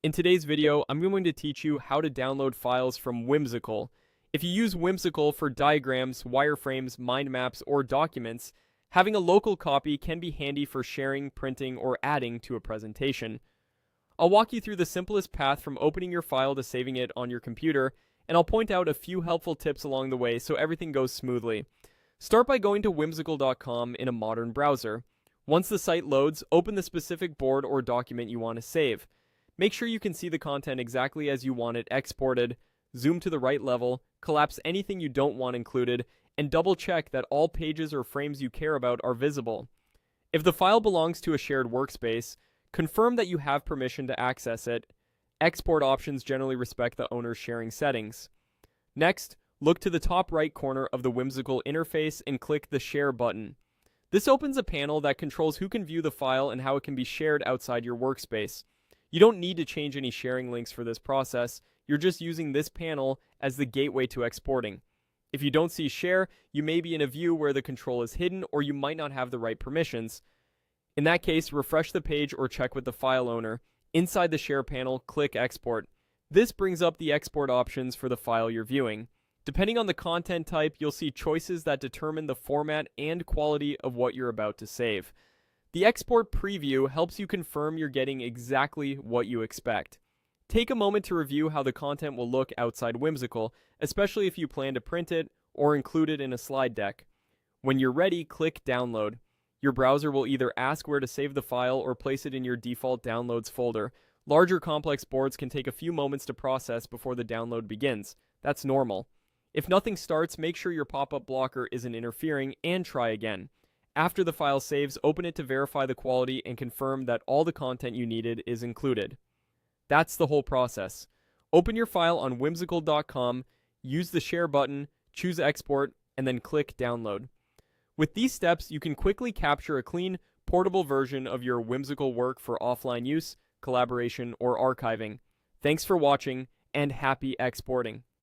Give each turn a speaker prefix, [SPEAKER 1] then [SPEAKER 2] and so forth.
[SPEAKER 1] In today's video, I'm going to teach you how to download files from Whimsical. If you use Whimsical for diagrams, wireframes, mind maps, or documents, having a local copy can be handy for sharing, printing, or adding to a presentation. I'll walk you through the simplest path from opening your file to saving it on your computer, and I'll point out a few helpful tips along the way so everything goes smoothly. Start by going to whimsical.com in a modern browser. Once the site loads, open the specific board or document you want to save. Make sure you can see the content exactly as you want it exported, zoom to the right level, collapse anything you don't want included, and double check that all pages or frames you care about are visible. If the file belongs to a shared workspace, confirm that you have permission to access it. Export options generally respect the owner's sharing settings. Next, look to the top right corner of the Whimsical interface and click the Share button. This opens a panel that controls who can view the file and how it can be shared outside your workspace. You don't need to change any sharing links for this process, you're just using this panel as the gateway to exporting. If you don't see Share, you may be in a view where the control is hidden or you might not have the right permissions. In that case, refresh the page or check with the file owner. Inside the Share panel, click Export. This brings up the export options for the file you're viewing. Depending on the content type, you'll see choices that determine the format and quality of what you're about to save. The export preview helps you confirm you're getting exactly what you expect. Take a moment to review how the content will look outside Whimsical, especially if you plan to print it or include it in a slide deck. When you're ready, click Download. Your browser will either ask where to save the file or place it in your default Downloads folder. Larger complex boards can take a few moments to process before the download begins. That's normal. If nothing starts, make sure your pop-up blocker isn't interfering and try again. After the file saves, open it to verify the quality and confirm that all the content you needed is included. That's the whole process. Open your file on whimsical.com, use the Share button, choose Export, and then click Download. With these steps, you can quickly capture a clean, portable version of your Whimsical work for offline use, collaboration, or archiving. Thanks for watching, and happy exporting!